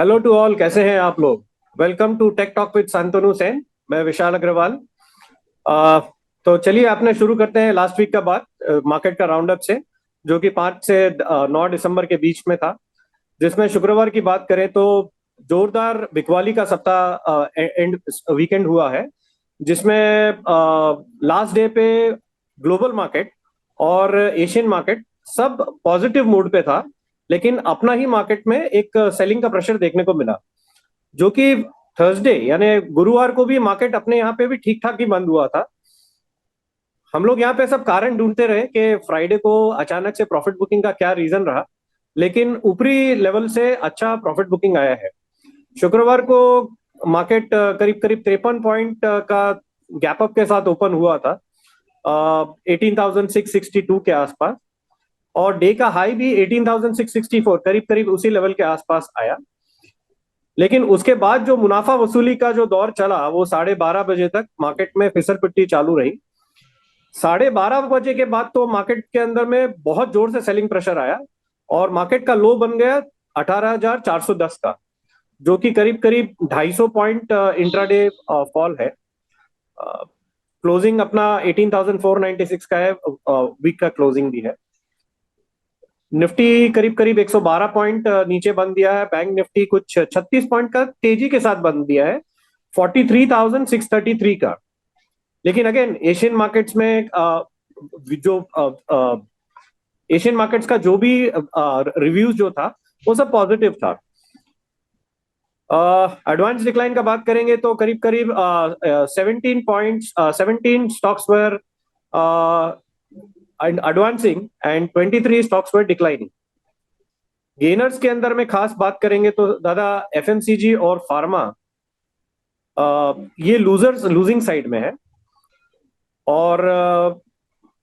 Hello to all, कैसे हैं आप लोग। Welcome to tech talk with Shantanu Sen. मैं विशाल अग्रवाल। अ, तो चलिए आपने शुरू करते हैं लास्ट वीक का बात, मार्केट का राउंड अप से, जो कि 5 से 9 दिसंबर के बीच में था। जिसमें शुक्रवार की बात करें तो जोरदार बिकवाली का सप्ताह एंड वीकेंड हुआ है, जिसमें लास्ट डे पे ग्लोबल मार्केट और एशियन मार्केट सब पॉजिटिव मूड पे था। लेकिन अपना ही मार्केट में एक सेलिंग का प्रेशर देखने को मिला, जो कि थर्सडे यानी गुरुवार को भी मार्केट अपने यहाँ पे भी ठीक ठाक ही बंद हुआ था। हम लोग यहाँ पे सब कारण ढूंढते रहे कि फ्राइडे को अचानक से प्रॉफिट बुकिंग का क्या रीजन रहा, लेकिन ऊपरी लेवल से अच्छा प्रॉफिट बुकिंग आया है। शुक्रवार को मार्केट करीब करीब 53 पॉइंट का गैप अप के साथ ओपन हुआ था, 18,662 के आसपास। और डे का हाई भी 18,664, करीब करीब उसी लेवल के आसपास आया। लेकिन उसके बाद जो मुनाफा वसूली का जो दौर चला, वो 12:30 बजे तक मार्केट में फिसल पिट्टी चालू रही। 12:30 बजे के बाद तो मार्केट के अंदर में बहुत जोर से सेलिंग प्रेशर आया, और मार्केट का लो बन गया 18,410 का, जो कि करीब करीब 250 पॉइंट इंट्राडे फॉल है। क्लोजिंग अपना 18,496 का है, वीक का क्लोजिंग भी है। निफ्टी करीब करीब 112 पॉइंट नीचे बंद दिया है। बैंक निफ्टी कुछ 36 पॉइंट का तेजी के साथ बंद दिया है, 43,633 का। लेकिन अगेन एशियन मार्केट्स में जो एशियन मार्केट्स का जो भी रिव्यूज जो था, वो सब पॉजिटिव था। एडवांस डिक्लाइन का बात करेंगे तो करीब करीब 17 stocks were advancing and 23 stocks were declining. Gainers के अंदर में खास बात करेंगे तो दादा एफएमसीजी और फार्मा, ये लूजिंग साइड में है। और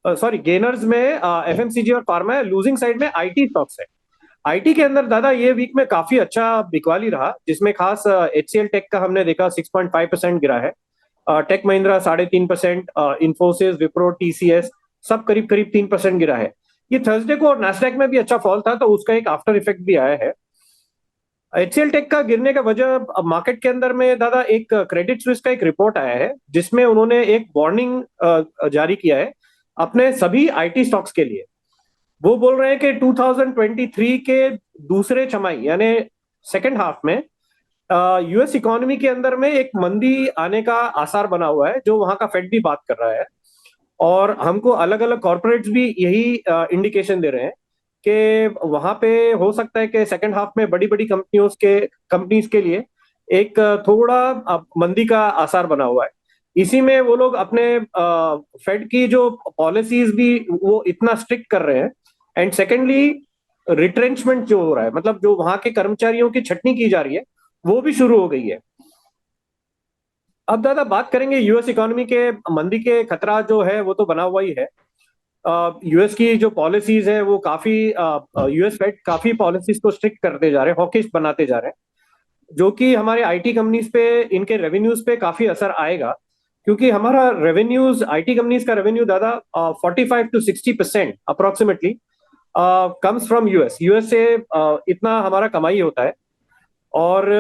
सॉरी, गेनर्स में एफएमसीजी और फार्मा है, लूजिंग साइड में आईटी स्टॉक्स है। आईटी के अंदर दादा ये वीक में काफी अच्छा बिकवाली रहा, जिसमें खास एचसीएल टेक का हमने देखा 6.5% गिरा है। टेक महिंद्रा 3.5%, इंफोसिस, विप्रो, टीसीएस सब करीब करीब 3% गिरा है। ये थर्सडे को और नास्डैक में भी अच्छा फॉल था, तो उसका एक आफ्टर इफेक्ट भी आया है। एचसीएल टेक का गिरने का वजह मार्केट के अंदर में दादा एक क्रेडिट स्विस का एक रिपोर्ट आया है, जिसमें उन्होंने एक वार्निंग जारी किया है अपने सभी आईटी स्टॉक्स के लिए। वो बोल रहे हैं कि 2023 के दूसरे छमाही यानी सेकेंड हाफ में यूएस इकोनॉमी के अंदर में एक मंदी आने का आसार बना हुआ है, जो वहां का फेड भी बात कर रहा है। और हमको अलग अलग कॉर्पोरेट्स भी यही इंडिकेशन दे रहे हैं कि वहां पे हो सकता है कि सेकंड हाफ में बड़ी बड़ी कंपनीज के लिए एक थोड़ा मंदी का आसार बना हुआ है। इसी में वो लोग अपने फेड की जो पॉलिसीज भी वो इतना स्ट्रिक्ट कर रहे हैं। एंड सेकेंडली, रिट्रेंचमेंट जो हो रहा है, मतलब जो वहां के कर्मचारियों की छटनी की जा रही है, वो भी शुरू हो गई है। अब दादा बात करेंगे यूएस इकोनॉमी के मंदी के खतरा जो है वो तो बना हुआ ही है। यूएस की जो पॉलिसीज है वो काफी, यूएस फेड काफी पॉलिसीज को स्ट्रिक्ट करते जा रहे हैं, हॉकिश बनाते जा रहे हैं, जो कि हमारे आईटी कंपनीज पे, इनके रेवेन्यूज पे काफी असर आएगा। क्योंकि हमारा रेवेन्यूज, आईटी कंपनीज का रेवेन्यू दादा 45 to 60% approximately comes from US. US से इतना हमारा कमाई होता है। और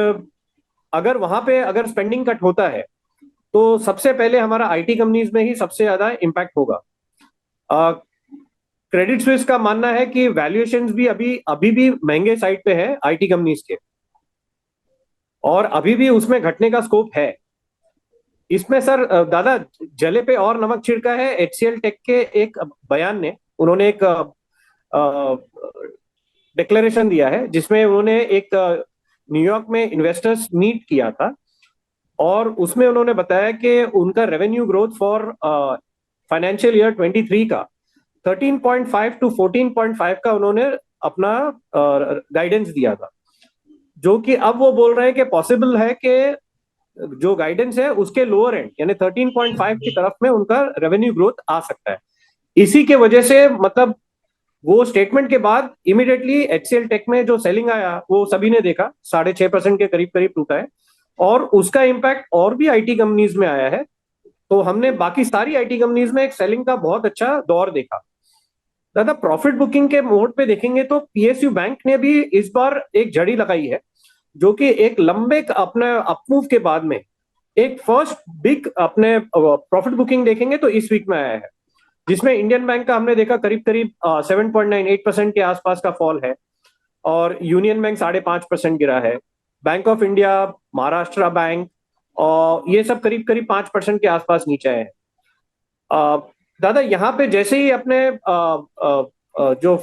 अगर वहां पे अगर स्पेंडिंग कट होता है, तो सबसे पहले हमारा आईटी कंपनीज में ही सबसे ज्यादा इम्पैक्ट होगा। क्रेडिट स्विस का मानना है कि वैल्यूएशंस भी अभी अभी भी महंगे साइड पे है आईटी कंपनीज के, और अभी भी उसमें घटने का स्कोप है। इसमें सर दादा जले पे और नमक छिड़का है एचसीएल टेक के एक बयान ने। उन्होंने एक डिक्लेरेशन दिया है, जिसमें उन्होंने एक न्यूयॉर्क में इन्वेस्टर्स मीट किया था, और उसमें उन्होंने बताया कि उनका revenue growth for financial year 23 का 13.5 to 14.5 का उन्होंने अपना गाइडेंस दिया था। जो कि अब वो बोल रहे हैं कि पॉसिबल है कि जो गाइडेंस है उसके लोअर एंड यानी 13.5 की तरफ में उनका रेवेन्यू ग्रोथ आ सकता है। इसी के वजह से मतलब वो स्टेटमेंट के बाद इमीडिएटली एचसीएल टेक में जो सेलिंग आया वो सभी ने देखा, 6.5% के करीब करीब टूटा है। और उसका इम्पैक्ट और भी आईटी कंपनीज में आया है। तो हमने बाकी सारी आईटी कंपनीज में एक सेलिंग का बहुत अच्छा दौर देखा। दादा प्रॉफिट बुकिंग के मोड पे देखेंगे तो पीएसयू बैंक ने भी इस बार एक जड़ी लगाई है, जो कि एक लंबे अपने अपमूव के बाद में एक फर्स्ट बिग अपने प्रॉफिट बुकिंग देखेंगे तो इस वीक में आया है, जिसमें इंडियन बैंक का हमने देखा करीब करीब 7.98% के आसपास का फॉल है, और यूनियन बैंक 5.5% गिरा है, bank of India, Maharashtra bank और ये सब करीब करीब 5% के आसपास नीचे आए हैं। दादा यहाँ पे जैसे ही अपने जो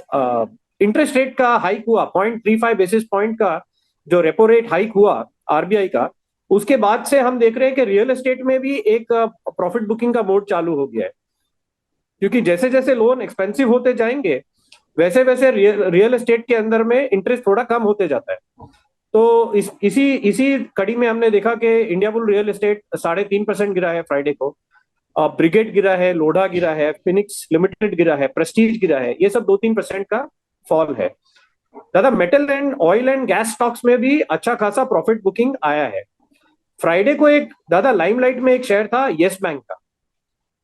इंटरेस्ट रेट का हाइक हुआ 0.35 बेसिस पॉइंट का, जो रेपो रेट हाइक हुआ आरबीआई का, उसके बाद से हम देख रहे हैं कि रियल एस्टेट में भी एक प्रॉफिट बुकिंग का मोड चालू हो गया है, क्योंकि जैसे जैसे लोन एक्सपेंसिव होते जाएंगे वैसे वैसे रियल एस्टेट के अंदर में इंटरेस्ट थोड़ा कम होते जाता है। तो इसी इसी कड़ी में हमने देखा कि इंडिया बुल रियल एस्टेट 3.5% गिरा है फ्राइडे को, ब्रिगेड गिरा है, लोढ़ा गिरा है, फिनिक्स लिमिटेड गिरा है, प्रेस्टीज गिरा है, ये सब 2-3% का फॉल है। दादा metal and oil and gas stocks में भी अच्छा खासा प्रॉफिट बुकिंग आया है। फ्राइडे को एक दादा लाइमलाइट में एक शेयर था येस बैंक का,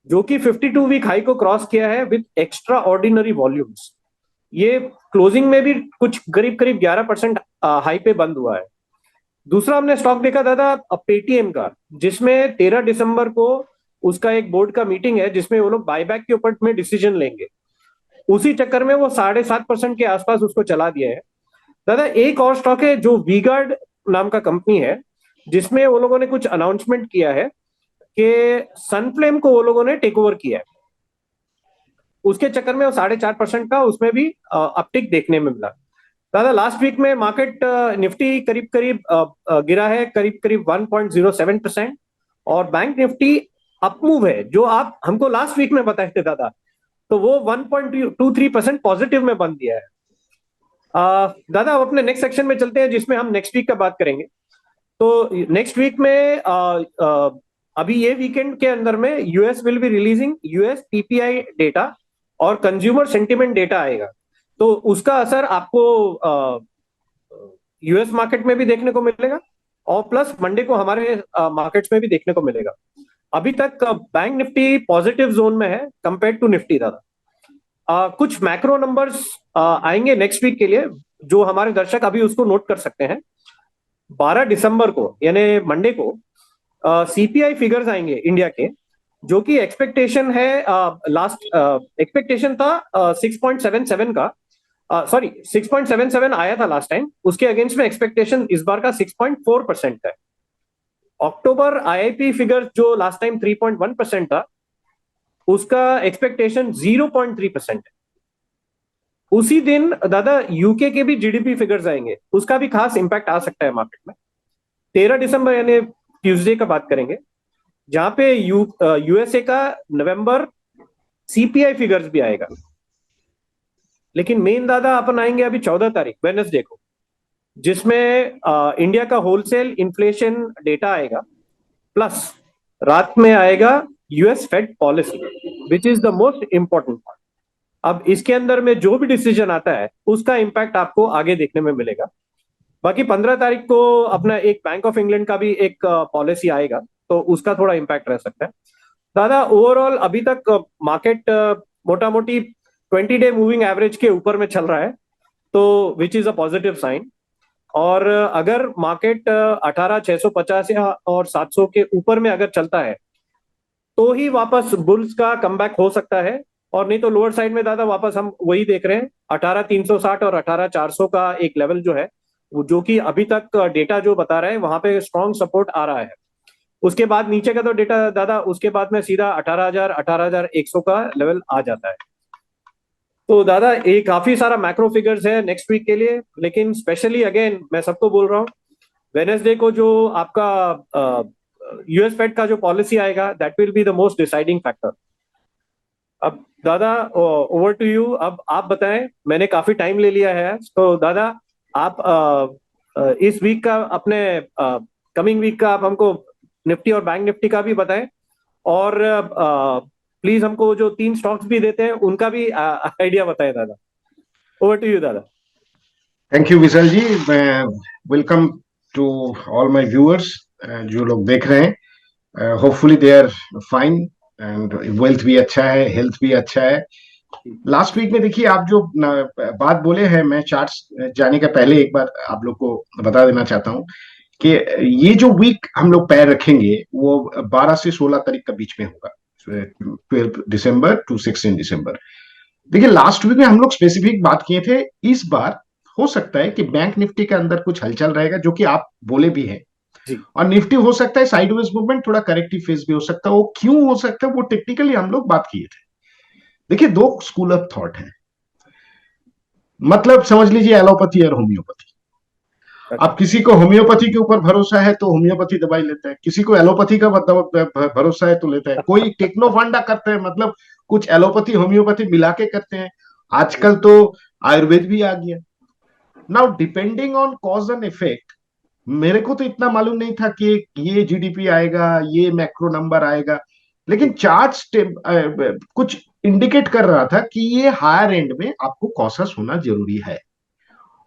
जो कि 52 वीक हाई को क्रॉस किया है विद एक्स्ट्रा ऑर्डिनरी वॉल्यूम्स। ये क्लोजिंग में भी कुछ करीब करीब 11% हाई पे बंद हुआ है। दूसरा हमने स्टॉक देखा दादा पेटीएम का, जिसमें 13 दिसंबर को उसका एक बोर्ड का मीटिंग है जिसमें वो लोग बायबैक के ऊपर में डिसीजन लेंगे। उसी चक्कर में वो 7.5% के आसपास उसको चला दिया है। दादा एक और स्टॉक है जो वीगार्ड नाम का कंपनी है, जिसमें वो लोगों ने कुछ अनाउंसमेंट किया है कि सनफ्लेम को वो लोगों ने टेक ओवर किया है। उसके चक्कर में वो 4.5% का उसमें भी अपटिक देखने में मिला। दादा लास्ट वीक में मार्केट निफ्टी करीब करीब गिरा है करीब करीब 1.07%, और बैंक निफ्टी अपमूव है, जो आप हमको लास्ट वीक में बताए थे दादा, तो वो 1.23% पॉजिटिव में बन दिया है। दादा अब अपने नेक्स्ट सेक्शन में चलते हैं, जिसमें हम नेक्स्ट वीक का बात करेंगे। तो नेक्स्ट वीक में अभी ये वीकेंड के अंदर में US will be releasing US PPI data और कंज्यूमर सेंटिमेंट डेटा आएगा, तो उसका असर आपको यूएस मार्केट में भी देखने को मिलेगा, और प्लस मंडे को हमारे मार्केट्स में भी देखने को मिलेगा। अभी तक बैंक निफ्टी पॉजिटिव जोन में है कंपेयर टू निफ्टी दादा। कुछ मैक्रो नंबर्स आएंगे नेक्स्ट वीक के लिए, जो हमारे दर्शक अभी उसको नोट कर सकते हैं। 12 दिसंबर को यानी मंडे को सीपीआई फिगर्स आएंगे इंडिया के, जो कि एक्सपेक्टेशन है लास्ट एक्सपेक्टेशन था 6.77 का, सॉरी 6.77 आया था लास्ट टाइम, उसके अगेंस्ट में एक्सपेक्टेशन इस बार का 6.4% है। अक्टूबर आईआईपी फिगर जो लास्ट टाइम 3.1% था, उसका एक्सपेक्टेशन 0.3% है। उसी दिन दादा यूके के भी जीडीपी फिगर्स आएंगे, उसका भी खास इंपैक्ट आ सकता है मार्केट में। 13 दिसंबर यानी ट्यूसडे का बात करेंगे, जहां पे यूएसए का नवंबर सीपीआई फिगर्स भी आएगा। लेकिन मेन दादा अपन आएंगे अभी 14 तारीख वेडनेसडे को, जिसमें इंडिया का होलसेल इन्फ्लेशन डेटा आएगा, प्लस रात में आएगा US Fed policy, which is the most important part. अब इसके अंदर में जो भी डिसीजन आता है उसका इंपैक्ट आपको आगे देखने में मिलेगा। बाकी 15 तारीख को अपना एक बैंक ऑफ इंग्लैंड का भी एक पॉलिसी आएगा, तो उसका थोड़ा इंपैक्ट रह सकता है। दादा ओवरऑल अभी तक मार्केट मोटा मोटी 20-डे मूविंग एवरेज के ऊपर में चल रहा है, तो which is a positive sign. और अगर मार्केट 18,650 या और 700 के ऊपर में अगर चलता है तो ही वापस बुल्स का कमबैक हो सकता है, और नहीं तो लोअर साइड में दादा वापस हम वही देख रहे हैं 18,360 और 18,400 का एक लेवल जो है, जो कि अभी तक डेटा जो बता रहा है वहां पे स्ट्रॉन्ग सपोर्ट आ रहा है। उसके बाद नीचे का तो डेटा दादा उसके बाद में सीधा 18,000 18,100 का लेवल आ जाता है। तो दादा ये काफी सारा मैक्रो फिगर्स है नेक्स्ट वीक के लिए, लेकिन स्पेशली अगेन मैं सबको बोल रहा हूँ, वेडनेसडे को जो आपका यूएस फेड का जो पॉलिसी आएगा that will be the most deciding factor. अब दादा ओवर टू यू, अब आप बताएं, मैंने काफी टाइम ले लिया है, तो दादा आप इस वीक का अपने कमिंग वीक का आप हमको निफ्टी और बैंक निफ्टी का भी बताएं, और प्लीज हमको जो 3 स्टॉक्स भी देते हैं उनका भी आइडिया बताएं दादा। ओवर टू यू दादा। Thank you Vishal ji. Welcome to all my viewers जो लोग देख रहे हैं, hopefully they are fine and wealth भी अच्छा है, हेल्थ भी अच्छा है, लास्ट वीक में देखिए आप जो बात बोले हैं, मैं चार्ट्स जाने का पहले एक बार आप लोग को बता देना चाहता हूँ कि ये जो वीक हम लोग पैर रखेंगे वो 12 से 16 तारीख के बीच में होगा, 12 दिसंबर टू 16 दिसंबर। देखिए लास्ट वीक में हम लोग स्पेसिफिक बात किए थे, इस बार हो सकता है कि बैंक निफ्टी के अंदर कुछ हलचल रहेगा, जो कि आप बोले भी हैं। जी। और निफ्टी हो सकता है साइडवेज मूवमेंट, थोड़ा करेक्टिव फेज भी हो सकता है। वो क्यों हो सकता है वो टेक्निकली हम लोग बात किए थे। देखिए दो स्कूल ऑफ थॉट है, मतलब समझ लीजिए एलोपैथी और होम्योपैथी। अच्छा। अब किसी को होम्योपैथी के ऊपर भरोसा है तो होम्योपैथी दवाई लेता है, किसी को एलोपैथी का भरोसा है तो लेता है, कोई टेक्नो फंडा करते हैं, मतलब कुछ एलोपैथी होम्योपैथी मिला के करते हैं। आजकल तो आयुर्वेद भी आ गया। Now depending on cause and effect, मेरे को तो इतना मालूम नहीं था कि ये जीडीपी आएगा, ये मैक्रो नंबर आएगा, लेकिन चार्ट्स कुछ इंडिकेट कर रहा था कि ये हायर एंड में आपको कॉशस होना जरूरी है।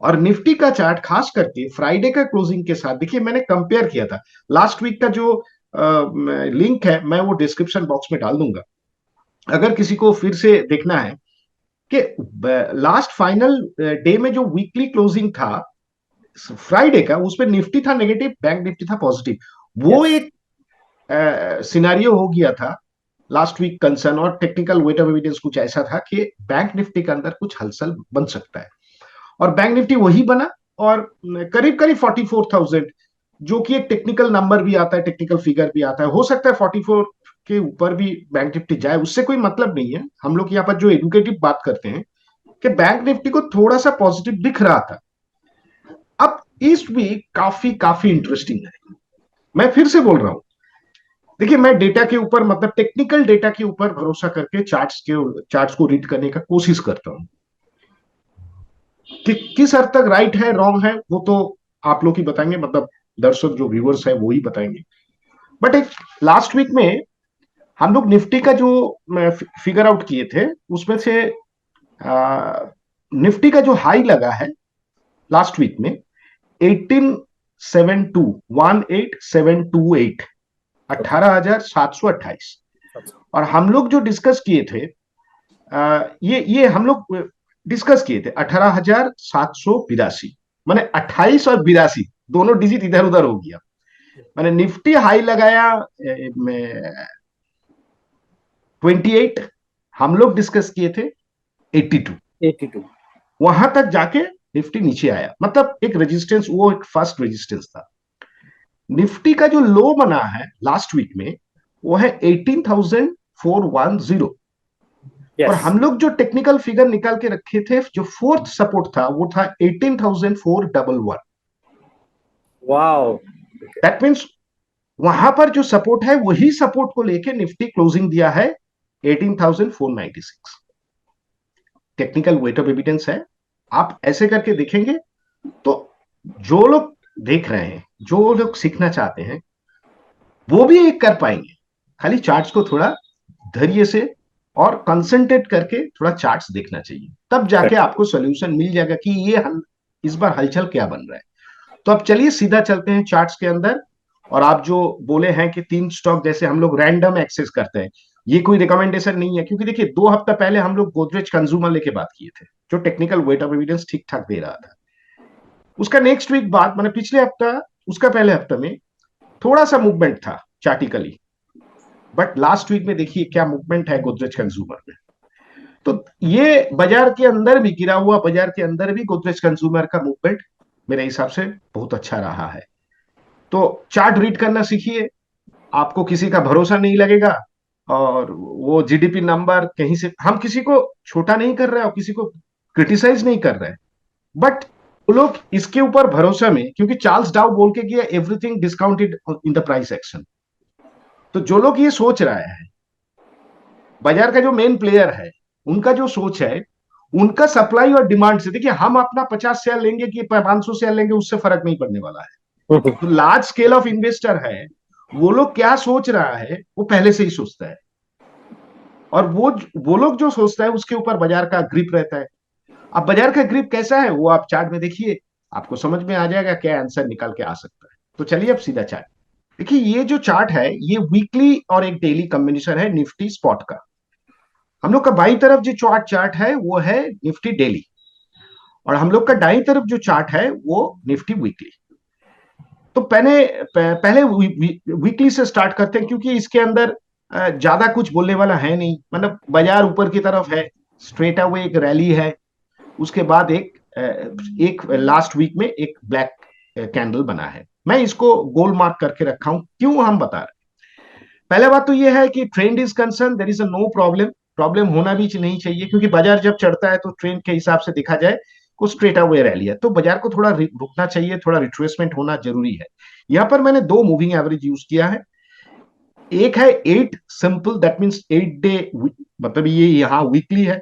और निफ्टी का चार्ट खास करके फ्राइडे का क्लोजिंग के साथ, देखिए मैंने कंपेयर किया था। लास्ट वीक का जो लिंक है मैं वो डिस्क्रिप्शन बॉक्स में डाल दूंगा, अगर किसी को फिर से देखना है कि लास्ट फाइनल डे में जो वीकली क्लोजिंग था फ्राइडे का, उसमें निफ्टी था नेगेटिव, बैंक निफ्टी था पॉजिटिव। वो यस। एक सिनेरियो हो गया था लास्ट वीक कंसर्न, और टेक्निकल वेट ऑफ एविडेंस कुछ ऐसा था कि बैंक निफ्टी के अंदर कुछ हलचल बन सकता है। और बैंक निफ्टी वही बना, और करीब करीब 44,000, जो कि एक टेक्निकल नंबर भी आता है, टेक्निकल फिगर भी आता है। हो सकता है 44 के ऊपर भी बैंक निफ्टी जाए, उससे कोई मतलब नहीं है। हम लोग यहाँ पर जो एडुकेटिव बात करते हैं कि बैंक निफ्टी को थोड़ा सा पॉजिटिव दिख रहा था। अब इस वीक काफी काफी इंटरेस्टिंग है। मैं फिर से बोल रहा हूं, देखिए मैं डेटा के ऊपर, मतलब टेक्निकल डेटा के ऊपर भरोसा करके चार्ट्स को रीड करने का कोशिश करता हूं। कि किस हद तक राइट है रॉन्ग है वो तो आप लोग ही बताएंगे, मतलब दर्शक जो व्यूअर्स है वो ही बताएंगे। बट एक लास्ट वीक में हम लोग निफ्टी का जो फिगर आउट किए थे, उसमें से निफ्टी का जो हाई लगा है लास्ट वीक में 18,728 18,728। और हम लोग जो डिस्कस किए थे, ये हम लोग डिस्कस किए थे 18,782, माने 28 और 82 दोनों डिजिट इधर उधर हो गया। मैंने निफ्टी हाई लगाया 28, हम लोग डिस्कस किए थे 82। 82। वहां तक जाके निफ्टी नीचे आया, मतलब एक रेजिस्टेंस, वो एक फर्स्ट रेजिस्टेंस था। निफ्टी का जो लो बना है लास्ट वीक में वो है 18,410। और यस। हम लोग जो टेक्निकल फिगर निकाल के रखे थे, जो फोर्थ सपोर्ट था वो था 18,411। वाओ। दैट मीन्स वहां पर जो सपोर्ट है वही सपोर्ट को लेके निफ्टी क्लोजिंग दिया है 18,496। टेक्निकल वेट ऑफ एविडेंस है, आप ऐसे करके देखेंगे तो जो लोग देख रहे हैं, जो लोग सीखना चाहते हैं, वो भी एक कर पाएंगे। खाली चार्ट्स को थोड़ा धैर्य से और कंसंट्रेट करके थोड़ा चार्ट्स देखना चाहिए, तब जाके आपको सोल्यूशन मिल जाएगा कि ये हम इस बार हलचल क्या बन रहा है। तो अब चलिए सीधा चलते हैं चार्ट्स के अंदर। और आप जो बोले हैं कि 3 स्टॉक जैसे हम लोग रैंडम एक्सेस करते हैं, ये कोई रिकमेंडेशन नहीं है, क्योंकि देखिए 2 हफ्ता पहले हम लोग गोदरेज कंज्यूमर लेके बात किए थे, जो टेक्निकल वेट ऑफ एविडेंस ठीक ठाक दे रहा था। उसका नेक्स्ट वीक बाद, मैंने पिछले हफ्ता, उसका पहले हफ्ता में थोड़ा सा मूवमेंट था चार्टिकली। बट लास्ट वीक में देखिए क्या मूवमेंट है गोदरेज कंज्यूमर में। तो ये बाजार के अंदर भी, गिरा हुआ बाजार के अंदर भी गोदरेज कंज्यूमर का मूवमेंट मेरे हिसाब से बहुत अच्छा रहा है। तो चार्ट रीड करना सीखिए, आपको किसी का भरोसा नहीं लगेगा। और वो जीडीपी नंबर कहीं से, हम किसी को छोटा नहीं कर रहे हैं और किसी को क्रिटिसाइज नहीं कर रहे हैं, बट वो लोग इसके ऊपर भरोसा में, क्योंकि चार्ल्स डाउ बोल के गया everything discounted in the price action. तो जो लोग ये सोच रहा है, बाजार का जो मेन प्लेयर है, उनका जो सोच है, उनका सप्लाई और डिमांड से, देखिए हम अपना 50 शेयर लेंगे कि 500 शेयर लेंगे उससे फर्क नहीं पड़ने वाला है। जो लार्ज स्केल ऑफ इन्वेस्टर है, वो लोग क्या सोच रहा है वो पहले से ही सोचता है, और वो लोग जो सोचता है उसके ऊपर बाजार का ग्रिप रहता है। अब बाजार का ग्रिप कैसा है वो आप चार्ट में देखिए, आपको समझ में आ जाएगा क्या आंसर निकाल के आ सकता है। तो चलिए अब सीधा चार्ट देखिए। ये जो चार्ट है ये वीकली और एक डेली कॉम्बिनेशन है निफ्टी स्पॉट का। हम लोग का बाईं तरफ जो चार्ट है वो है निफ्टी डेली, और हम लोग का दाईं तरफ जो चार्ट है वो निफ्टी वीकली। तो पहले वीकली से स्टार्ट करते हैं, क्योंकि इसके अंदर ज्यादा कुछ बोलने वाला है नहीं। मतलब बाजार ऊपर की तरफ है, स्ट्रेट अवे एक रैली है, उसके बाद एक लास्ट वीक में एक ब्लैक कैंडल बना है। मैं इसको गोल मार्क करके रखा हूं, क्यों हम बता रहे हैं। पहले बात तो यह है कि trend is concern, there is a no problem. Problem होना भी नहीं चाहिए, क्योंकि बाजार जब चढ़ता है तो ट्रेंड के हिसाब से देखा जाए को स्ट्रेट अवे रैली है, तो बाजार को थोड़ा रुकना चाहिए, थोड़ा रिट्रेसमेंट होना जरूरी है। यहां पर मैंने दो मूविंग एवरेज यूज किया है। एक है 8 सिंपल, दैट मींस 8 डे, मतलब ये यहां वीकली है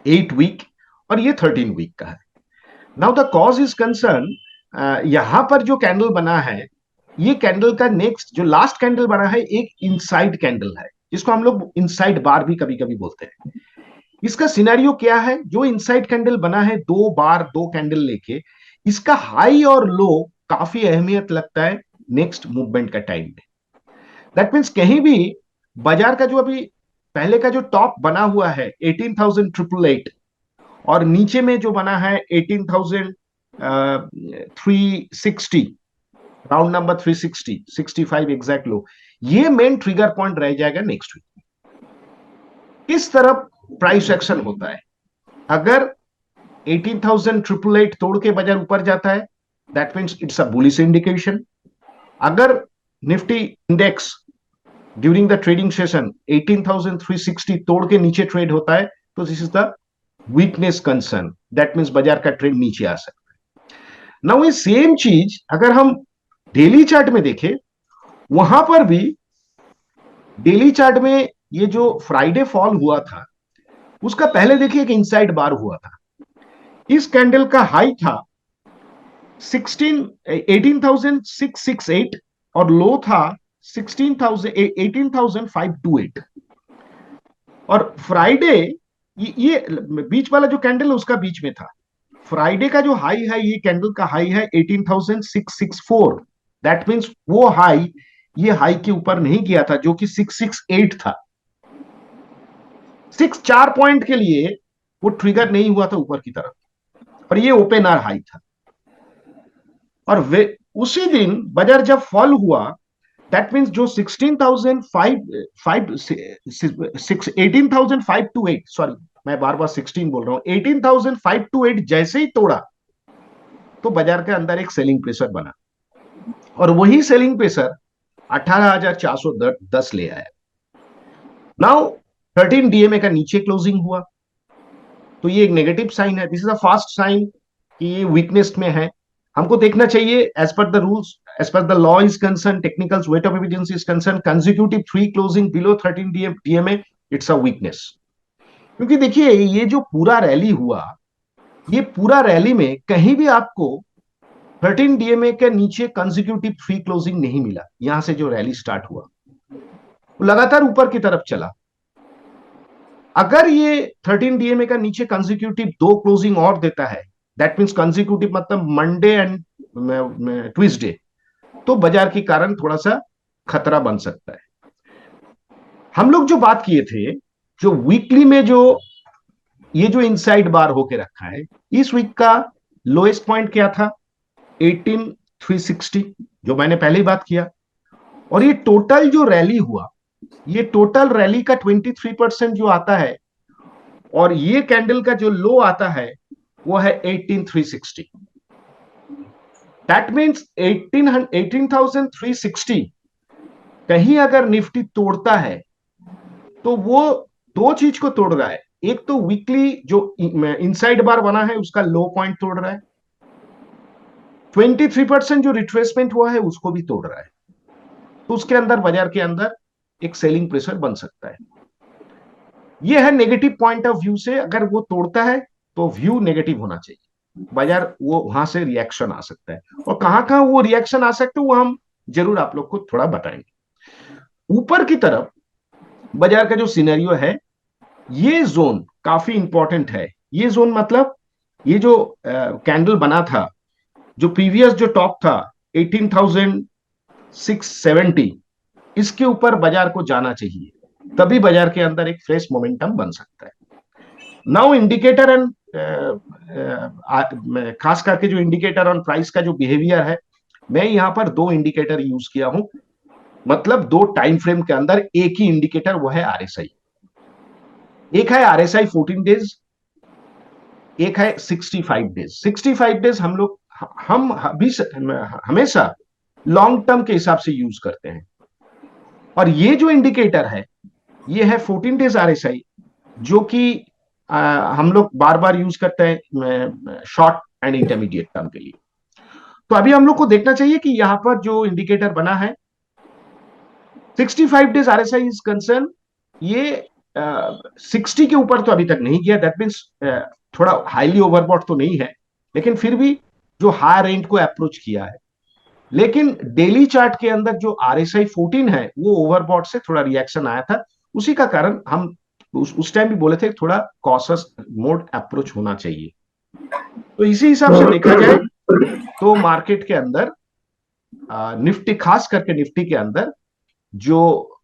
8 वीक, और ये 13 वीक का है। Now the cause is concern, यहां पर जो कैंडल बना है, ये कैंडल का नेक्स्ट जो लास्ट कैंडल बना है एक इनसाइड कैंडल है, जिसको हम लोग इनसाइड बार भी कभी कभी बोलते हैं। इसका सिनेरियो क्या है, जो इनसाइड कैंडल बना है दो बार दो कैंडल लेके, इसका हाई और लो काफी अहमियत लगता है नेक्स्ट मूवमेंट का टाइम में। दैट मीन्स कहीं भी बाजार का जो अभी पहले का जो टॉप बना हुआ है 18,888, और नीचे में जो बना है 18,360, राउंड नंबर 360, 65 एग्जैक्ट लो, ये मेन ट्रिगर पॉइंट रह जाएगा नेक्स्ट वीक। किस तरफ प्राइस एक्शन होता है, अगर 18,888 तोड़ के बाजार ऊपर जाता है, that means it's a bullish indication. अगर Nifty index during the trading session 18,360 तोड़ के नीचे ट्रेड होता है, तो this is the weakness concern, that means बाजार का ट्रेंड नीचे आ सकता है। नाउ ये सेम चीज अगर हम डेली चार्ट में देखें, वहां पर भी डेली चार्ट में ये जो फ्राइडे फॉल हुआ था, उसका पहले देखिए कि इनसाइड बार हुआ था। इस कैंडल का हाई था 18,668, और लो था 18,528। और फ्राइडे ये बीच वाला जो कैंडल है उसका बीच में था। फ्राइडे का जो हाई है, ये कैंडल का हाई है 18,664, दैट मीन्स वो हाई ये हाई के ऊपर नहीं गया था, जो कि 668 था। 4 पॉइंट के लिए वो ट्रिगर नहीं हुआ था ऊपर की तरफ, और ये ओपन आर हाई था। और वे उसी दिन बाजार जब फॉल हुआ, दैट मीन्स जो 18,528, सॉरी मैं बार बार 16 बोल रहा हूं, 18,528 जैसे ही तोड़ा, तो बाजार के अंदर एक सेलिंग प्रेशर बना, और वही सेलिंग प्रेशर 18,410 ले आया। नाउ 13 डीएमए का नीचे क्लोजिंग हुआ, तो ये एक नेगेटिव साइन है, this is a fast sign कि ये वीकनेस में है। हमको देखना चाहिए as per the rules, as per the law is concern, technical weight of evidence is concern, consecutive 3 closing below 13 DMA, it's a weakness. क्योंकि देखिए ये जो पूरा रैली हुआ, ये पूरा रैली में कहीं भी आपको 13 डीएमए के नीचे कंसेक्यूटिव 3 क्लोजिंग नहीं मिला। यहां से जो रैली स्टार्ट हुआ लगातार ऊपर की तरफ चला। अगर ये 13 डीएमए का नीचे कंसेक्यूटिव 2 क्लोजिंग और देता है, दैट मीन्स कंसेक्यूटिव मतलब मंडे एंड ट्यूसडे, तो बाजार के कारण थोड़ा सा खतरा बन सकता है। हम लोग जो बात किए थे, जो वीकली में जो ये जो इनसाइड बार होके रखा है, इस वीक का लोएस्ट पॉइंट क्या था 18,360, जो मैंने पहले ही बात किया। और ये टोटल जो रैली हुआ, ये टोटल रैली का 23% जो आता है, और ये कैंडल का जो लो आता है वो है 18,360। दैट मीन्स 18,360 कहीं अगर निफ्टी तोड़ता है, तो वो दो चीज को तोड़ रहा है। एक तो वीकली जो इनसाइड बार बना है उसका लो पॉइंट तोड़ रहा है, 23% जो रिट्रेसमेंट हुआ है उसको भी तोड़ रहा है। तो उसके अंदर बाजार के अंदर एक सेलिंग प्रेशर बन सकता है। यह है नेगेटिव पॉइंट ऑफ व्यू से, अगर वो तोड़ता है तो व्यू नेगेटिव होना चाहिए, बाजार वो वहां से रिएक्शन आ सकता है। और कहां कहां वो रिएक्शन आ सकते हैं वो हम जरूर आप लोग को थोड़ा बताएंगे। ऊपर की तरफ बाजार का जो सिनेरियो है, ये जोन काफी इंपॉर्टेंट है। ये जोन मतलब ये जो कैंडल बना था, जो प्रीवियस जो टॉप था 18,670, इसके ऊपर बाजार को जाना चाहिए। तभी बाजार के अंदर एक फ्रेश मोमेंटम बन सकता है। नाउ इंडिकेटर एंड खास करके जो इंडिकेटर ऑन प्राइस का जो बिहेवियर है, मैं यहां पर दो इंडिकेटर यूज किया हूं, मतलब दो टाइम फ्रेम के अंदर एक ही इंडिकेटर, वो है आरएसआई। एक है आरएसआई 14 डेज, एक है 65 डेज। 65 डेज हम लोग हम अभी हमेशा लॉन्ग टर्म के हिसाब से यूज करते हैं। और ये जो इंडिकेटर है, ये है 14 डेज आरएसआई, जो कि हम लोग बार बार यूज करते हैं शॉर्ट एंड इंटरमीडिएट टर्म के लिए। तो अभी हम लोग को देखना चाहिए कि यहां पर जो इंडिकेटर बना है 65 डेज आरएसआई इज कंसर्न, ये 60 के ऊपर तो अभी तक नहीं गया, दैट मीन्स थोड़ा हाईली ओवरबॉट तो नहीं है, लेकिन फिर भी जो हायर रेंज को अप्रोच किया है। लेकिन डेली चार्ट के अंदर जो आरएसआई 14 है, वो ओवरबॉट से थोड़ा रिएक्शन आया था। उसी का कारण हम उस टाइम भी बोले थे थोड़ा कॉशस मोड अप्रोच होना चाहिए। तो इसी हिसाब से देखा जाए तो मार्केट के अंदर निफ्टी, खास करके निफ्टी के अंदर जो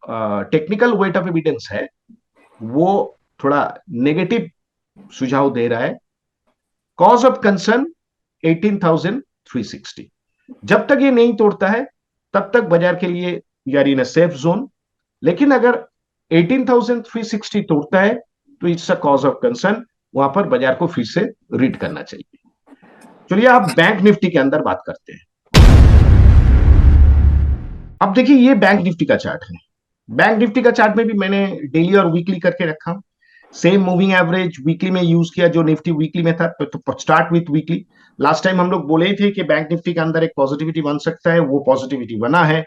टेक्निकल वेट ऑफ एविडेंस है, वो थोड़ा नेगेटिव सुझाव दे रहा है। Cause of concern 18,360। जब तक ये नहीं तोड़ता है तब तक बाजार के लिए we are in a safe zone, लेकिन अगर 18,360 तोड़ता है तो it's a cause of concern, वहां पर बाजार को फिर से रीड करना चाहिए। चलिए आप बैंक निफ्टी के अंदर बात करते हैं। अब देखिए ये बैंक निफ्टी का चार्ट है। बैंक निफ्टी का चार्ट में भी मैंने डेली और वीकली करके रखा, सेम मूविंग एवरेज वीकली में यूज किया जो निफ्टी वीकली में था। तो start with weekly. Last time हम लोग बोले थे कि बैंक निफ्टी के अंदर एक पॉजिटिविटी बन सकता है, वो पॉजिटिविटी बना है।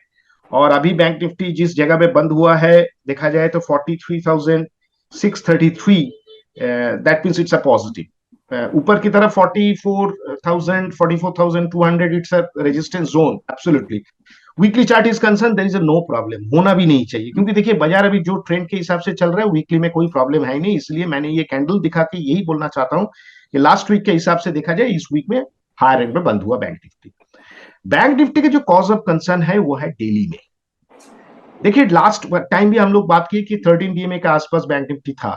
और अभी बैंक निफ्टी जिस जगह पे बंद हुआ है, देखा जाए तो 43,633, that means it's a positive. ऊपर की तरफ 44,000, 44,200, it's a resistance zone absolutely. Weekly chart is concern, there is a no problem, होना भी नहीं चाहिए, क्योंकि देखिए बाजार अभी जो ट्रेंड के हिसाब से चल रहा है वीकली में कोई प्रॉब्लम है नहीं। इसलिए मैंने ये कैंडल दिखा के यही बोलना चाहता हूं कि लास्ट वीक के हिसाब से देखा जाए इस वीक में हायर एंड में बंद हुआ बैंक निफ्टी। बैंक निफ्टी के जो कॉज ऑफ कंसर्न है वो है डेली में। देखिए लास्ट टाइम भी हम लोग बात की कि 13 DMA के आसपास बैंक निफ्टी था,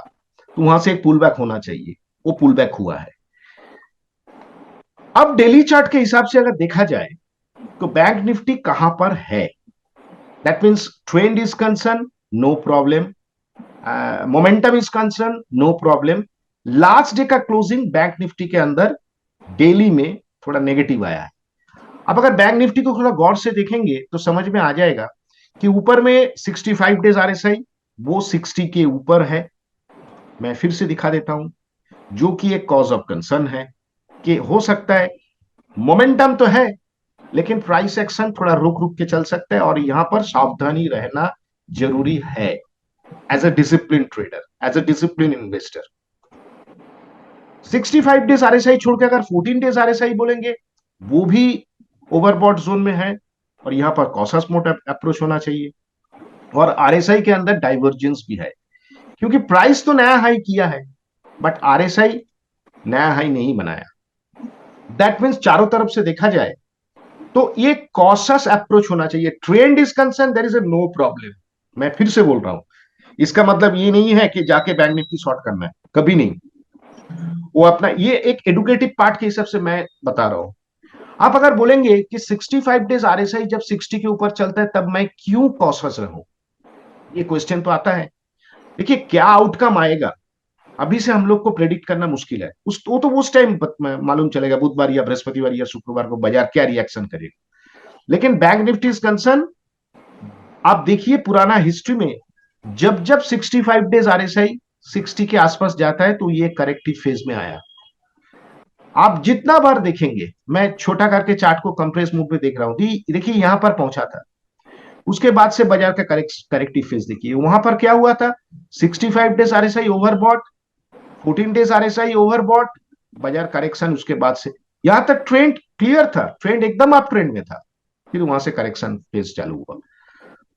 तो वहां से एक पुल बैक होना चाहिए, वो पुल बैक हुआ है। अब डेली चार्ट के हिसाब से अगर देखा जाए तो बैंक निफ्टी कहां पर है, that means trend is concern, no problem. Momentum is concern, no problem. Last day का क्लोजिंग बैंक निफ्टी के अंदर डेली में थोड़ा नेगेटिव आया है। अब अगर बैंक निफ्टी को थोड़ा गौर से देखेंगे तो समझ में आ जाएगा कि ऊपर में 65 डेज आरएसआई, वो 60 के ऊपर है। मैं फिर से दिखा देता हूं, जो कि एक कॉज ऑफ कंसर्न है कि हो सकता है मोमेंटम तो है, लेकिन प्राइस एक्शन थोड़ा रुक रुक के चल सकता है, और यहां पर सावधानी रहना जरूरी है as a discipline trader, as a discipline investor. 65 days RSI छोड़ के अगर 14 डेज आरएसआई बोलेंगे, वो भी ओवरबॉट जोन में है, और यहां पर कॉशस मोड अप्रोच होना चाहिए। और आरएसआई के अंदर डाइवर्जेंस भी है, क्योंकि प्राइस तो नया हाई किया है, बट आरएसआई नया हाई नहीं बनाया। दैट मीन्स चारों तरफ से देखा जाए तो ये कॉशस अप्रोच होना चाहिए। Trend is concern, there is a no problem. मैं फिर से बोल रहा हूं, इसका मतलब ये नहीं है कि जाके बैंक निफ्टी शॉर्ट करना है, कभी नहीं। वो अपना ये एक एडुकेटिव पार्ट के हिसाब से मैं बता रहा हूं। आप अगर बोलेंगे कि 65 डेज आरएसआई जब 60 के ऊपर चलता है तब मैं क्यों कॉशस रहूं, ये क्वेश्चन तो आता है। देखिए क्या आउटकम आएगा अभी से हम लोग को प्रेडिक्ट करना मुश्किल है। तो उस टाइम मालूम चलेगा, बुधवार या बृहस्पतिवार या शुक्रवार को बाजार क्या रिएक्शन करेगा। लेकिन बैंक निफ्टी इज कंसर्न, आप देखिए पुराना हिस्ट्री में जब जब 65 डेज आरएसआई 60 के आसपास जाता है तो ये करेक्टिव फेज में आया। आप जितना बार देखेंगे, मैं छोटा करके चार्ट को कंप्रेस मूव में देख रहा हूं, देखिए यहां पर पहुंचा था, उसके बाद से बाजार का करेक्टिव फेज देखिए वहां पर क्या हुआ था। 65 days RSI overbought, 14 days RSI overbought, बाजार करेक्शन, उसके बाद से यहां तक ट्रेंड क्लियर था, ट्रेंड एकदम अप ट्रेंड में था, फिर वहां से करेक्शन फेज चालू हुआ।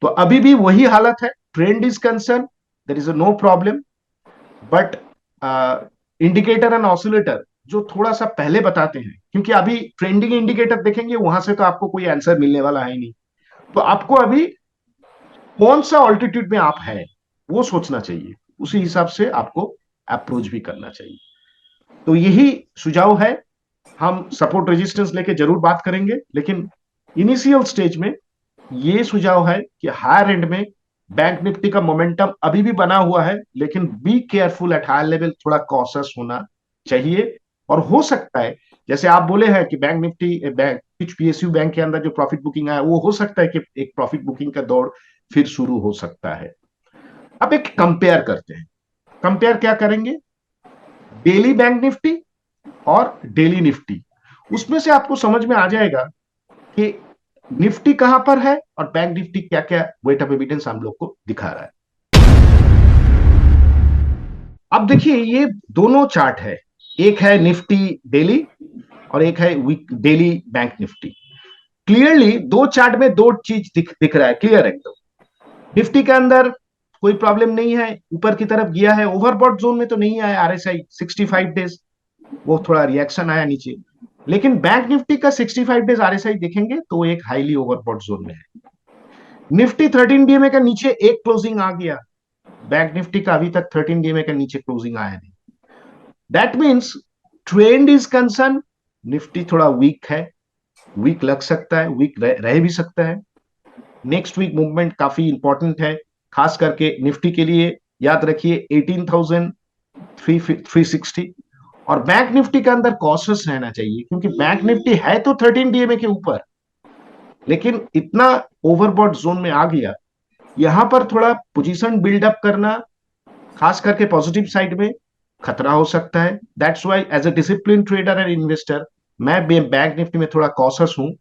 तो अभी भी वही हालत है, trend is concern, there is no problem. But indicator and oscillator जो थोड़ा सा पहले बताते हैं, क्योंकि अभी ट्रेंडिंग इंडिकेटर देखेंगे वहां से तो आपको कोई आंसर मिलने वाला है नहीं। तो आपको अभी कौन सा ऑल्टीट्यूड में आप है, वो सोचना चाहिए, उसी हिसाब से आपको अप्रोच भी करना चाहिए। तो यही सुझाव है। हम सपोर्ट रेजिस्टेंस लेके जरूर बात करेंगे, लेकिन इनिशियल स्टेज में ये सुझाव है कि हायर एंड में बैंक निफ्टी का मोमेंटम अभी भी बना हुआ है, लेकिन be careful at higher level, थोड़ा कॉशियस होना चाहिए। और हो सकता है, जैसे आप बोले हैं कि बैंक निफ्टी बैंक कुछ पीएसयू बैंक के अंदर जो प्रॉफिट बुकिंग आया, वो हो सकता है कि एक प्रॉफिट बुकिंग का दौर फिर शुरू हो सकता है। अब एक कंपेयर करते हैं। कंपेयर क्या करेंगे? डेली बैंक निफ्टी और डेली निफ्टी। उसमें से आपको समझ में आ जाएगा कि निफ्टी कहां पर है और बैंक निफ्टी क्या क्या वेट ऑफ एविडेंस हम लोग को दिखा रहा है। अब देखिए, ये दोनों चार्ट है, एक है निफ्टी डेली और एक है week daily bank Nifty. Clearly दो चार्ट में दो चीज दिख रहा है, क्लियर एकदम। निफ्टी के अंदर कोई प्रॉब्लम नहीं है, ऊपर की तरफ गया है, ओवरबॉट जोन में तो नहीं आया। आरएसआई 65 डेज, वो थोड़ा रिएक्शन आया नीचे। लेकिन बैंक निफ्टी का 65 डेज आरएसआई देखेंगे तो वो एक हाईली ओवरबॉट जोन में है। निफ्टी 13 डीएमए का नीचे एक क्लोजिंग आ गया, बैंक निफ्टी का अभी तक 13 डीएमए का नीचे क्लोजिंग आया नहीं। That means trend is concern, Nifty थोड़ा वीक है, वीक लग सकता है, वीक रह भी सकता है। नेक्स्ट वीक मूवमेंट काफी इंपॉर्टेंट है, खास करके निफ्टी के लिए। याद रखिए 18,360। और बैंक निफ्टी के अंदर कॉशियस रहना चाहिए, क्योंकि बैंक निफ्टी है तो 13 डीएमए के ऊपर, लेकिन इतना ओवरबॉट जोन में आ गया। यहां पर थोड़ा पोजीशन बिल्डअप करना, खास करके पॉजिटिव साइड में, खतरा हो सकता है। That's why as a discipline trader and investor मैं बैंक निफ्टी में थोड़ा कॉशियस हूं,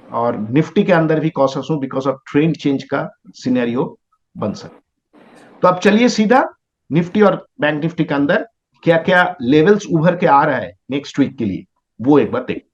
और निफ्टी के अंदर भी कॉशियस हूं, बिकॉज ऑफ ट्रेंड चेंज का सिनेरियो बन सकता। तो अब चलिए सीधा निफ्टी और बैंक निफ्टी के अंदर क्या क्या लेवल्स उभर के आ रहा है नेक्स्ट वीक के लिए, वो एक बार देख।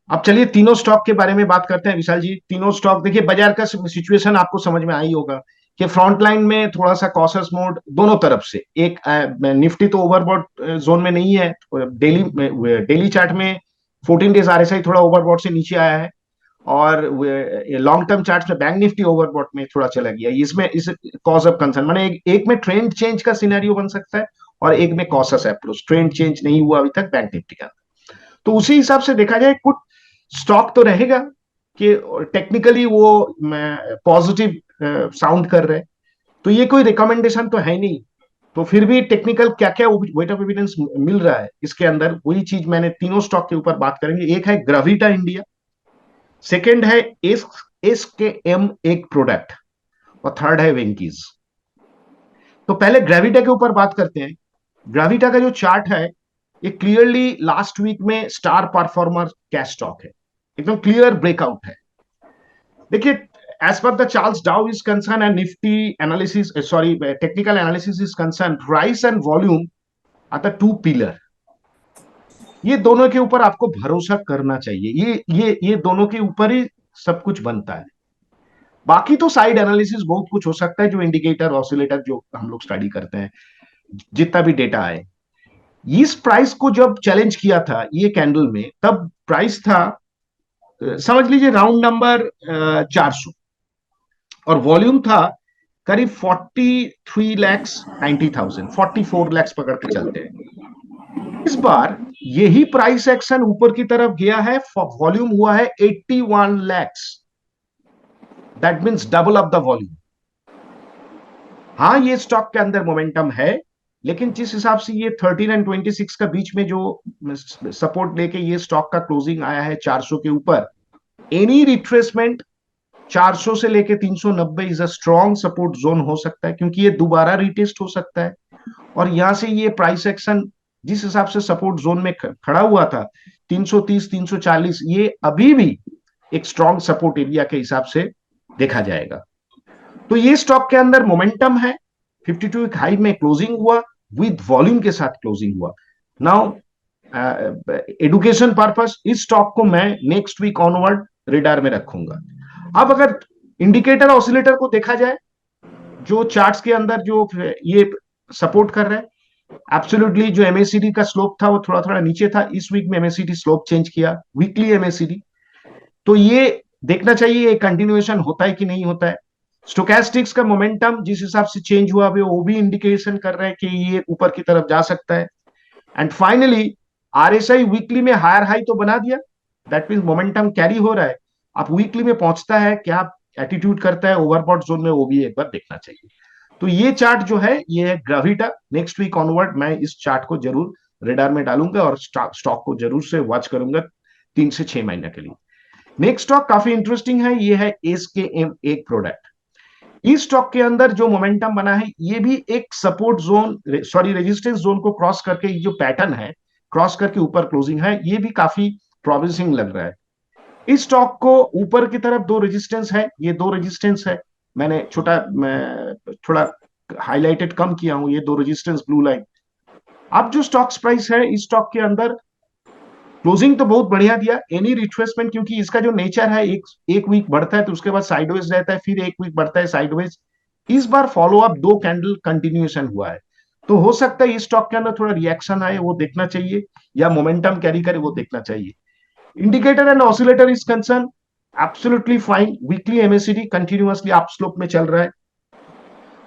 अब चलिए तीनों स्टॉक के बारे में बात करते हैं विशाल जी। तीनों स्टॉक देखिए, बाजार का सिचुएशन आपको समझ में आई होगा कि फ्रंट लाइन में थोड़ा सा कॉशियस मोड दोनों तरफ से। एक निफ्टी तो ओवरबॉट जोन में नहीं है, डेली डेली चार्ट में 14 डेज आरएसआई थोड़ा ओवरबॉट से नीचे आया है, और लॉन्ग टर्म चार्ट में बैंक निफ्टी ओवरबॉट में थोड़ा चला गया। इसमें इस कॉज ऑफ कंसर्न माने एक में ट्रेंड चेंज का सिनेरियो बन सकता है, और एक में कॉशियस अप्रोच। ट्रेंड चेंज नहीं हुआ अभी तक बैंक निफ्टी का। तो उसी हिसाब से देखा जाए, कुछ स्टॉक तो रहेगा कि टेक्निकली वो पॉजिटिव साउंड कर रहे हैं, तो ये कोई रिकमेंडेशन तो है नहीं। तो फिर भी टेक्निकल क्या क्या वेट ऑफ एविडेंस मिल रहा है इसके अंदर, वही चीज मैंने तीनों स्टॉक के ऊपर बात करेंगे। एक है ग्राविटा इंडिया, सेकंड है एस के एम एक प्रोडक्ट, और थर्ड है वेंकीज। तो पहले ग्रेविटा के ऊपर बात करते हैं। ग्रेविटा का जो चार्ट है, ये क्लियरली लास्ट वीक में स्टार परफॉर्मर कैश स्टॉक है, एकदम क्लियर ब्रेकआउट है। देखिए, as per the Charles Dow is concern and Nifty analysis, sorry technical analysis is concern, price and volume are the two pillar. ये दोनों के ऊपर आपको भरोसा करना चाहिए, ये दोनों के ऊपर ही सब कुछ बनता है। बाकी तो साइड एनालिसिस बहुत कुछ हो सकता है, जो इंडिकेटर ऑसिलेटर जो हम लोग स्टडी करते हैं, जितना भी डेटा आए। इस प्राइस को जब चैलेंज किया था ये कैंडल में, तब प्राइस था समझ लीजिए राउंड नंबर 400, और वॉल्यूम था करीब 43,90,000, 44 लैक्स पकड़ के चलते हैं। इस बार यही प्राइस एक्शन ऊपर की तरफ गया है, वॉल्यूम हुआ है 81 lakhs. That means double of the volume. हाँ, ये स्टॉक के अंदर मोमेंटम है, लेकिन जिस हिसाब से ये 13 एंड 26 का बीच में जो सपोर्ट लेके ये स्टॉक का क्लोजिंग आया है 400 के ऊपर, एनी रिट्रेसमेंट 400 से लेके 390 is a strong support zone हो सकता है, क्योंकि ये दोबारा रिटेस्ट हो सकता है। और यहां से ये प्राइस एक्शन जिस हिसाब से सपोर्ट जोन में खड़ा हुआ था 330 340, ये अभी भी एक स्ट्रॉन्ग सपोर्ट एरिया के हिसाब से देखा जाएगा। तो ये स्टॉक के अंदर मोमेंटम है, 52 वीक हाई में क्लोजिंग हुआ, विद वॉल्यूम के साथ क्लोजिंग हुआ। नाउ एडुकेशन पर्पस इस स्टॉक को मैं नेक्स्ट वीक ऑनवर्ड रेडार में रखूंगा। अब अगर इंडिकेटर ऑसिलेटर को देखा जाए, जो चार्ट्स के अंदर जो ये सपोर्ट कर रहा है, एब्सोल्युटली जो एमएसीडी का स्लोप था वो थोड़ा थोड़ा नीचे था, इस वीक में एमएसीडी स्लोप चेंज किया, वीकली एमएसीडी। तो ये देखना चाहिए कंटिन्यूएशन होता है कि नहीं होता है। स्टोकेस्टिक्स का मोमेंटम जिस हिसाब से चेंज हुआ वो भी इंडिकेशन कर रहा है कि ये ऊपर की तरफ जा सकता है। एंड फाइनली आरएसआई वीकली में हायर हाई तो बना दिया, दैट मीन मोमेंटम कैरी हो रहा है। अब वीकली में पहुंचता है क्या, एटीट्यूड करता है ओवरबॉट जोन में, वो भी एक बार देखना चाहिए। तो ये चार्ट जो है ये है ग्राविटा। नेक्स्ट वीक ऑनवर्ड मैं इस चार्ट को जरूर रेडार में डालूंगा और स्टॉक को जरूर से वॉच करूंगा 3 से 6 महीने के लिए। नेक्स्ट स्टॉक काफी इंटरेस्टिंग है, ये है एसकेएम एक प्रोडक्ट। इस स्टॉक के अंदर जो मोमेंटम बना है ये भी एक support zone, sorry resistance zone को क्रॉस करके, ये जो पैटर्न है क्रॉस करके ऊपर क्लोजिंग है, ये भी काफी प्रॉमिसिंग लग रहा है। इस स्टॉक को ऊपर की तरफ दो रेजिस्टेंस है, ये दो रेजिस्टेंस है, मैंने थोड़ा हाईलाइटेड कम किया हूं, ये दो रेजिस्टेंस ब्लू लाइन। अब जो स्टॉक्स प्राइस है इस स्टॉक के अंदर क्लोजिंग तो बहुत बढ़िया दिया, एनी रिट्रेसमेंट, क्योंकि इसका जो नेचर है एक वीक बढ़ता है तो उसके बाद साइडवेज रहता है, फिर एक वीक बढ़ता है साइडवेज। इस बार फॉलो अप दो कैंडल कंटिन्यूएशन हुआ है, तो हो सकता है इस स्टॉक के अंदर थोड़ा रिएक्शन आए, वो देखना चाहिए, या मोमेंटम कैरी करे वो देखना चाहिए। Indicator and oscillator is concern absolutely fine, weekly MACD continuously up slope में चल रहा है।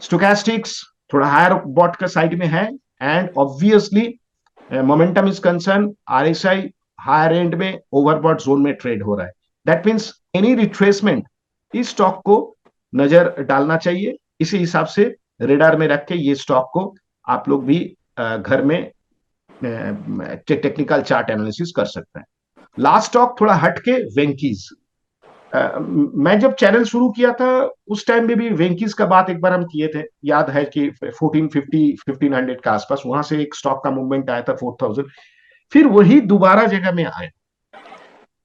स्टोकेस्टिक्स थोड़ा हायर बॉट का साइड में है, and obviously momentum is concern RSI higher end में ओवरबॉट जोन में ट्रेड हो रहा है। दैट मीन्स एनी रिट्रेसमेंट इस स्टॉक को नजर डालना चाहिए। इसी हिसाब से रेडार में रख के ये स्टॉक को आप लोग भी घर में टेक्निकल चार्ट एनालिसिस कर सकते हैं। लास्ट स्टॉक थोड़ा हटके वेंकीज। मैं जब चैनल शुरू किया था उस टाइम में भी वेंकीज का बात एक बार हम किए थे, याद है कि 1450 1500 का आसपास, वहां से एक स्टॉक का मूवमेंट आया था 4000, फिर वही दोबारा जगह में आए।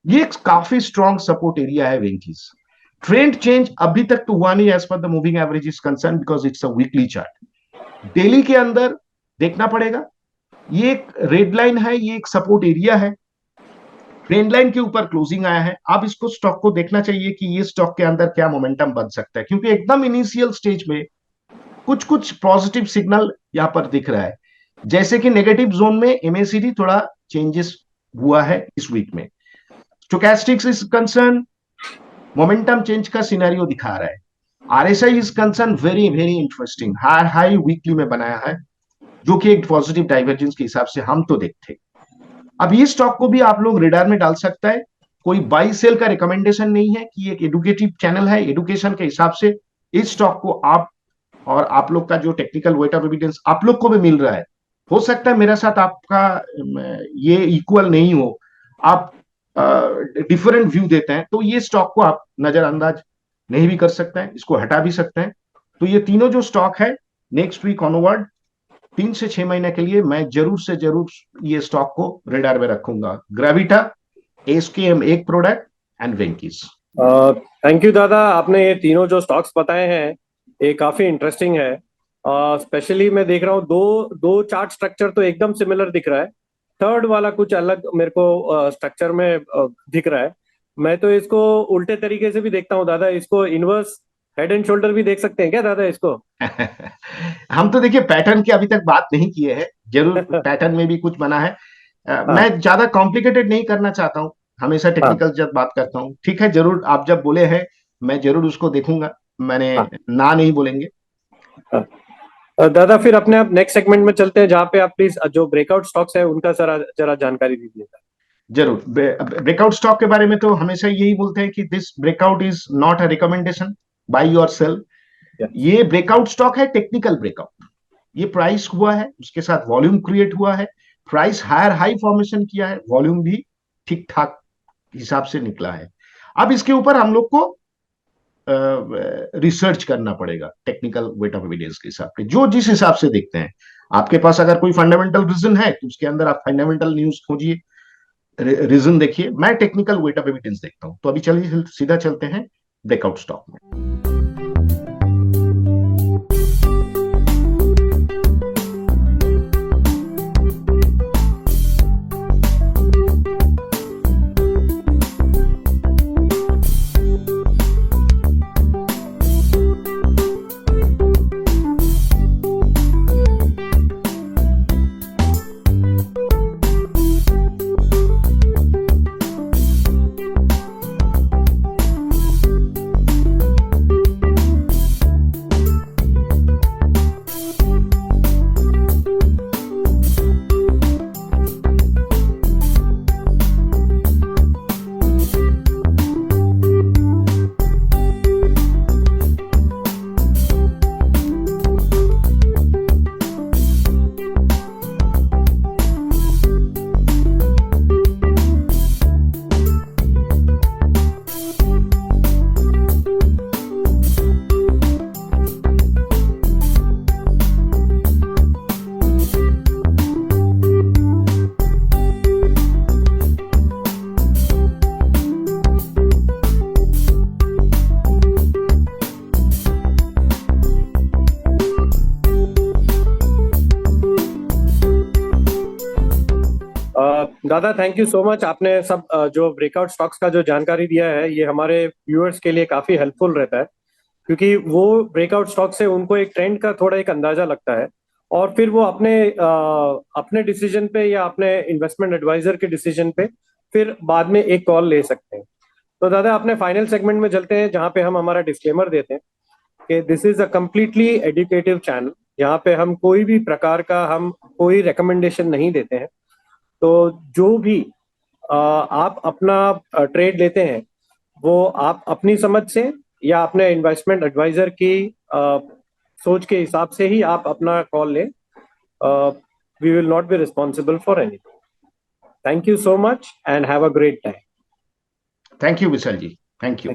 ये एक काफी स्ट्रॉन्ग सपोर्ट एरिया है वेंकीज। ट्रेंड चेंज अभी तक तो हुआ नहीं as per the moving average is concern, because it's a weekly chart. Daily के अंदर देखना पड़ेगा, ये एक रेड लाइन है, ये एक सपोर्ट एरिया है, ट्रेंड लाइन के ऊपर क्लोजिंग आया है। अब इसको स्टॉक को देखना चाहिए कि ये स्टॉक के अंदर क्या मोमेंटम बन सकता है, क्योंकि एकदम इनिशियल स्टेज में कुछ कुछ पॉजिटिव सिग्नल यहां पर दिख रहा है, जैसे कि नेगेटिव जोन में एमएसीडी थोड़ा चेंजेस हुआ है इस वीक में। स्टोकेस्टिक्स इज कंसर्न मोमेंटम चेंज का सिनेरियो दिखा रहा है। RSI is concern very very interesting, high high weekly में बनाया है, जो कि एक पॉजिटिव डाइवर्जेंस के हिसाब से हम तो देखते। अब ये स्टॉक को भी आप लोग रेडार में डाल सकता है, कोई बाई सेल का रिकमेंडेशन नहीं है, कि एक एडुकेटिव चैनल है, एडुकेशन के हिसाब से इस स्टॉक को आप, और आप लोग का जो टेक्निकल वेट ऑफ एविडेंस आप लोग को भी मिल रहा है, हो सकता है मेरे साथ आपका ये इक्वल नहीं हो, आप डिफरेंट व्यू देते हैं, तो ये स्टॉक को आप नजरअंदाज नहीं भी कर सकते हैं, इसको हटा भी सकते हैं। तो ये तीनों जो स्टॉक है नेक्स्ट वीक ऑनवर्ड 3 से 6 महीने के लिए मैं जरूर से जरूर ये स्टॉक को रेडार में रखूंगा। ग्रेविटा, एसकेएम एक product and Venky's. Thank you दादा, आपने ये तीनों जो स्टॉक्स बताए हैं ये काफी इंटरेस्टिंग है। स्पेशली मैं देख रहा हूँ दो दो चार्ट स्ट्रक्चर तो एकदम सिमिलर दिख रहा है, थर्ड वाला कुछ अलग मेरे को स्ट्रक्चर में दिख रहा है। मैं तो इसको उल्टे तरीके से भी देखता हूँ दादा, इसको इनवर्स हेड एंड शोल्डर भी देख सकते हैं क्या दादा इसको? हम तो देखिए पैटर्न की अभी तक बात नहीं किए हैं, जरूर पैटर्न में भी कुछ बना है। हाँ मैं ज्यादा कॉम्प्लिकेटेड नहीं करना चाहता हूँ, हमेशा हाँ टेक्निकल जब बात करता हूँ। ठीक है, जरूर आप जब बोले हैं मैं जरूर उसको देखूंगा, मैंने हाँ ना नहीं बोलेंगे। हाँ। दादा फिर अपने आप नेक्स्ट सेगमेंट में चलते हैं, जहाँ पे आप प्लीज जो ब्रेकआउट स्टॉक्स है उनका जरा जरा जानकारी दीजिएगा। जरूर। ब्रेकआउट स्टॉक के बारे में तो हमेशा यही बोलते हैं कि this breakout is not a recommendation, buy or sell. Yes. ये ब्रेकआउट स्टॉक है, टेक्निकल ब्रेकआउट। ये प्राइस हुआ है, उसके साथ वॉल्यूम क्रिएट हुआ है, प्राइस हायर हाई फॉर्मेशन किया है, वॉल्यूम भी ठीक ठाक हिसाब से निकला है। अब इसके ऊपर हम लोग को रिसर्च करना पड़ेगा टेक्निकल वेट ऑफ एविडेंस के हिसाब से, जो जिस हिसाब से देखते हैं। आपके पास अगर कोई फंडामेंटल रीजन है तो उसके अंदर आप फंडामेंटल न्यूज खोजिए, रीजन देखिए। मैं टेक्निकल वेट ऑफ एविडेंस देखता हूं। तो अभी चलिए सीधा चलते हैं ब्रेकआउट स्टॉक में। दादा थैंक यू सो मच। आपने सब जो ब्रेकआउट स्टॉक्स का जो जानकारी दिया है ये हमारे व्यूअर्स के लिए काफी हेल्पफुल रहता है, क्योंकि वो ब्रेकआउट स्टॉक से उनको एक ट्रेंड का थोड़ा एक अंदाजा लगता है, और फिर वो अपने डिसीजन पे या अपने इन्वेस्टमेंट एडवाइजर के डिसीजन पे फिर बाद में एक कॉल ले सकते हैं। तो दादा अपने फाइनल सेगमेंट में चलते हैं, जहाँ पे हम हमारा डिस्क्लेमर देते हैं कि this is a completely educative channel. यहाँ पे हम कोई भी प्रकार का हम कोई रिकमेंडेशन नहीं देते हैं। तो जो भी आप अपना ट्रेड लेते हैं वो आप अपनी समझ से या अपने इन्वेस्टमेंट एडवाइजर की सोच के हिसाब से ही आप अपना कॉल लें। We will not be responsible for anything. Thank you so much and have a great time. Thank you Vishal ji, thank you.